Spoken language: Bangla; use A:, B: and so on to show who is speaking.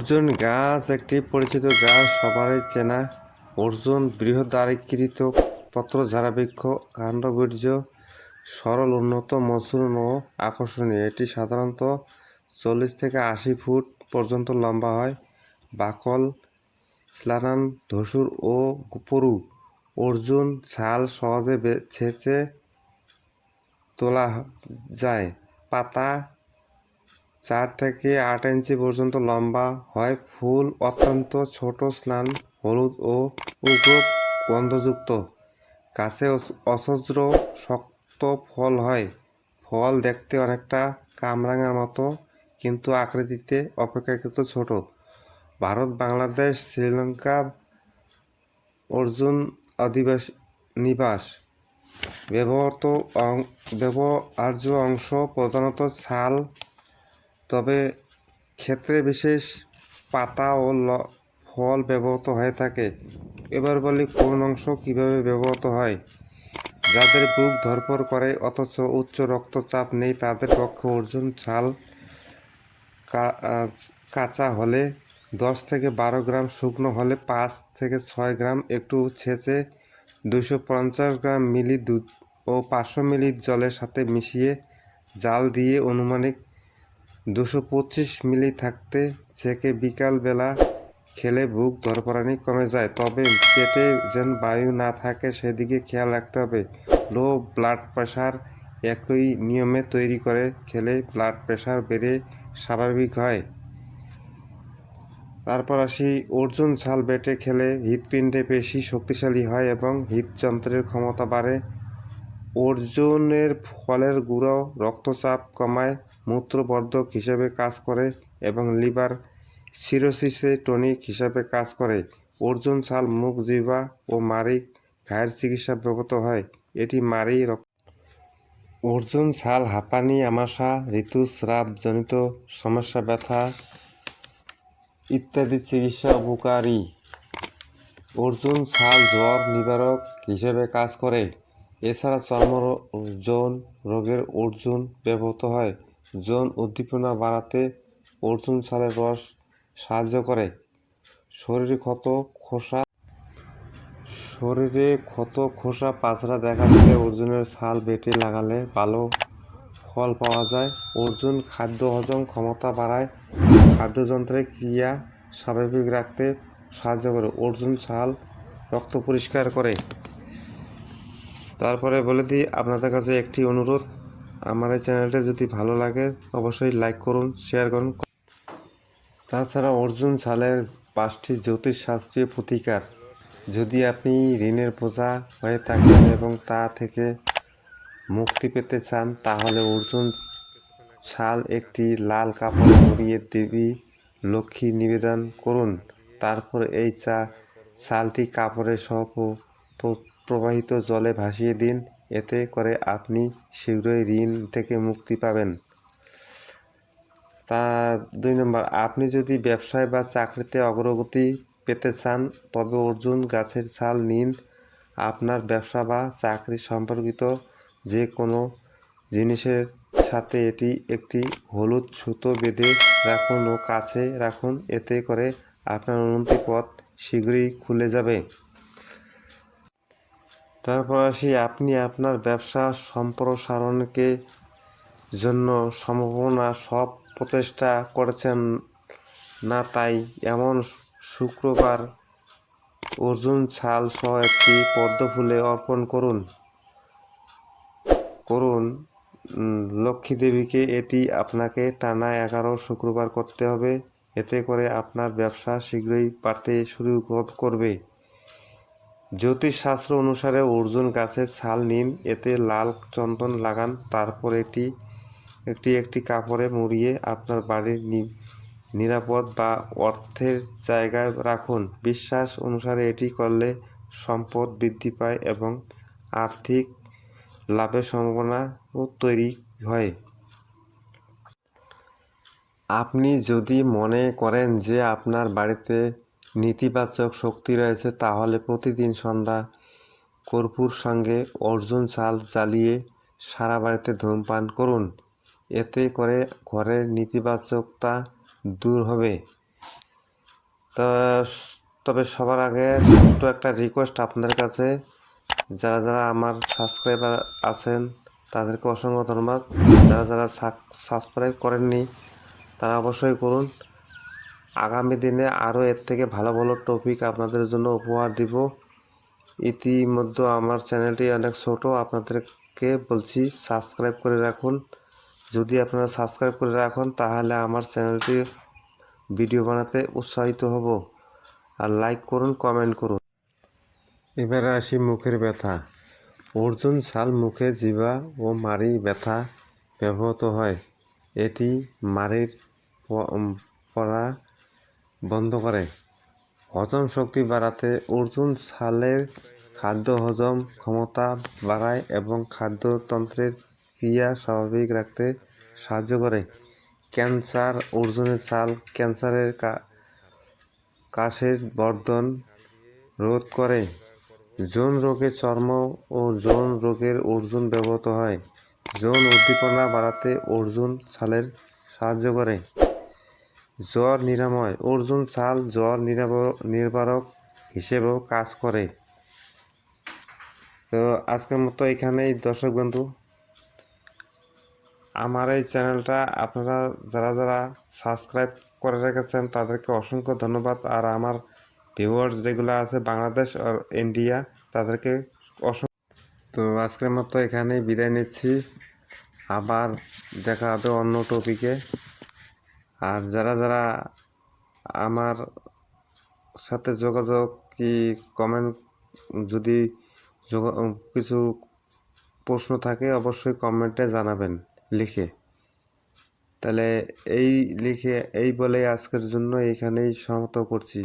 A: অর্জুন গাছ একটি পরিচিত গাছ, সবারই চেনা। অর্জুন বৃহদাকারীকৃত পত্রঝাড়া বৃক্ষ, কাণ্ডবীর্য সরল, উন্নত, মসৃণ ও আকর্ষণীয়। এটি সাধারণত 40 থেকে 80 ফুট পর্যন্ত লম্বা হয়। বাকল স্নান, ধূসর ও পুরু। অর্জুন ছাল সহজে ছেঁচে তোলা যায়। পাতা 4 থেকে 8 ইঞ্চি পর্যন্ত লম্বা হয়। ফুল অত্যন্ত ছোট, স্নান হলুদ ও উগ্র গন্ধযুক্ত। গাছে অসহ্র শক্ত ফল হয়। ফল দেখতে অনেকটা কামরাঙার মতো, কিন্তু আকৃতিতে অপেক্ষাকৃত ছোট। ভারত, বাংলাদেশ, শ্রীলঙ্কা অর্জুন আদিবাসী নিবাস। ব্যবহার্য অংশ প্রধানত ছাল, তবে ক্ষেত্রে বিশেষ পাতা ও ফল ব্যবহৃত হয়ে থাকে। এবার বলি কোন অংশ কিভাবে ব্যবহৃত হয়। যাদের বুক ধড়ফড় করে অথচ উচ্চ রক্তচাপ নেই, তাদের পক্ষে অর্জুন ছাল কাঁচা হলে 10 থেকে 12 গ্রাম, শুকনো হলে 5 থেকে 6 গ্রাম একটু ছেঁচে 250 গ্রাম মিলি দুধ ও 500 মিলি জলের সাথে মিশিয়ে জাল দিয়ে আনুমানিক 225 মিলি থাকতে ছেঁকে বিকাল বেলা খেলে বুক ধড়ফড়ানি কমে যায়। তবে পেটে যেন বায়ু না থাকে সেদিকে খেয়াল রাখতে হবে। লো ব্লাড প্রেশার একই নিয়মে তৈরি করে খেলে ব্লাড প্রেশার বেড়ে স্বাভাবিক হয়। তারপর আসি, অর্জুন ছাল বেটে খেলে হৃৎপিণ্ডে বেশি শক্তিশালী হয় এবং হৃদযন্ত্রের ক্ষমতা বাড়ে। অর্জুনের ফলের গুঁড়ো রক্তচাপ কমায়, মূত্রবর্ধক হিসেবে কাজ করে এবং লিভার সিরোসিসে টনিক হিসেবে কাজ করে। অর্জুন ছাল মুখ, জিহ্বা ও মাড়ি ঘায়ের চিকিৎসা ব্যবহৃত হয়। এটি মাড়ি অর্জুন ছাল হাঁপানি, আমাশা, ঋতুস্রাবজনিত সমস্যা, ব্যথা ইত্যাদি চিকিৎসা উপকারী। অর্জুন ছাল জ্বর নিবারক হিসেবে কাজ করে। এছাড়া চর্ম যৌন রোগের অর্জুন ব্যবহৃত হয়। যৌন উদ্দীপনা বাড়াতে অর্জুন ছালের রস সাহায্য করে। শরীরে ক্ষত, খোসা, পাছড়া দেখা দিলে অর্জুনের ছাল বেটে লাগালে ভালো ফল পাওয়া যায়। অর্জুন খাদ্য হজম ক্ষমতা বাড়ায়, খাদ্যযন্ত্রের ক্রিয়া স্বাভাবিক রাখতে সাহায্য করে। অর্জুন ছাল রক্ত পরিষ্কার করে। তারপরে বলে দিই আপনাদের কাছে একটি অনুরোধ, আমার এই চ্যানেলটা যদি ভালো লাগে অবশ্যই লাইক করুন, শেয়ার করুন। তাছাড়া অর্জুন ছালের 5টি জ্যোতিষশাস্ত্রীয় প্রতিকার। যদি আপনি ঋণের বোঝা হয়ে থাকেন এবং তা থেকে মুক্তি পেতে চান, তাহলে অর্জুন ছাল একটি লাল কাপড়ে মুড়িয়ে দেবী লক্ষ্মী নিবেদন করুন। তারপর এই ছালটি কাপড়ে সহ প্রবাহিত জলে ভাসিয়ে দিন। এতে করে আপনি শীঘ্রই ঋণ থেকে মুক্তি পাবেন। 2 নম্বর, আপনি যদি ব্যবসায় বা চাকরিতে অগ্রগতি পেতে চান, তবে অর্জুন গাছের ছাল নিন। আপনার ব্যবসা বা চাকরি সম্পর্কিত যে কোনো জিনিসের সাথে এটি একটি হলুদ সুতো বেঁধে রাখুন ও কাছে রাখুন। এতে করে আপনার উন্নতি পথ শীঘ্রই খুলে যাবে। তারপর আসি, আপনি আপনার ব্যবসা সম্প্রসারণকে জন্য সম্ভাবনা সব প্রচেষ্টা করছেন না, তাই এমন শুক্রবার অর্জুন ছাল সহ একটি পদ্ম ফুলে অর্পণ করুন লক্ষ্মী দেবীকে। এটি আপনাকে টানা 11 শুক্রবার করতে হবে। এতে করে আপনার ব্যবসা শীঘ্রই বাড়তে শুরু করবে। জ্যোতিষশাস্ত্র অনুসারে অর্জুন গাছের ছাল নিন, এতে লাল চন্দন লাগান, তারপর একটি কাপড়ে মুড়িয়ে আপনার বাড়ির নিরাপদ বা অর্থের জায়গায় রাখুন। বিশ্বাস অনুসারে এটি করলে সম্পদ বৃদ্ধি পায় এবং আর্থিক লাভের সম্ভাবনাও তৈরি হয়। আপনি যদি মনে করেন যে আপনার বাড়িতে নেতিবাচক শক্তি রয়েছে, তাহলে প্রতিদিন সন্ধ্যা কর্পূর সঙ্গে অর্জুন ছাল জ্বালিয়ে সারা বাড়িতে ধূমপান করুন। এতে করে ঘরের নেতিবাচকতা দূর হবে। তো তবে সবার আগে ছোট্ট একটা রিকোয়েস্ট আপনাদের কাছে, যারা যারা আমার সাবস্ক্রাইবার আছেন তাদেরকে অসংখ্য ধন্যবাদ। যারা যারা সাবস্ক্রাইব করেননি তারা অবশ্যই করুন। আগামী দিনে আরও এর থেকে ভালো ভালো টপিক আপনাদের জন্য উপহার দিব। ইতিমধ্যে আমার চ্যানেলটি অনেক ছোট, আপনাদেরকে বলছি সাবস্ক্রাইব করে রাখুন। যদি আপনারা সাবস্ক্রাইব করে রাখুন তাহলে আমার চ্যানেলটি ভিডিও বানাতে উৎসাহিত হব। আর লাইক করুন, কমেন্ট করুন। এবারে আসি মুখের ব্যথা। অর্জুন ছাল মুখে জিহ্বা ও মাড়ি ব্যথা ব্যবহৃত হয়। এটি মাড়ির পড়া বন্ধ করে, হজম শক্তি বাড়াতে অর্জুন ছালের খাদ্য হজম ক্ষমতা বাড়ায় এবং খাদ্যতন্ত্রের ক্রিয়া স্বাভাবিক রাখতে সাহায্য করে। ক্যান্সার অর্জুনের ছাল ক্যান্সারের কাশের বর্ধন রোধ করে। যৌন রোগে চর্ম ও যৌন রোগের অর্জুন ব্যবহৃত হয়। যৌন উদ্দীপনা বাড়াতে অর্জুন ছালের সাহায্য করে। জ্বর নিরাময় অর্জুন ছাল জ্বর নিবারক হিসেবেও কাজ করে। তো আজকের মতো এখানেই দর্শক বন্ধু, আমার এই চ্যানেলটা আপনারা যারা যারা সাবস্ক্রাইব করে রেখেছেন তাদেরকে অসংখ্য ধন্যবাদ। আর আমার ভিউয়ার্স যেগুলো আছে বাংলাদেশ আর ইন্ডিয়া তাদেরকে অসংখ্য। তো আজকের মতো এখানেই বিদায় নিচ্ছি, আবার দেখা হবে অন্য টপিকে। আর যারা যারা আমার সাথে যোগাযোগ কি কমেন্ট, যদি কিছু প্রশ্ন থাকে অবশ্যই কমেন্টে জানাবেন লিখে। তাহলে এই বলে আজকের জন্য এখানেই সমাপ্ত করছি।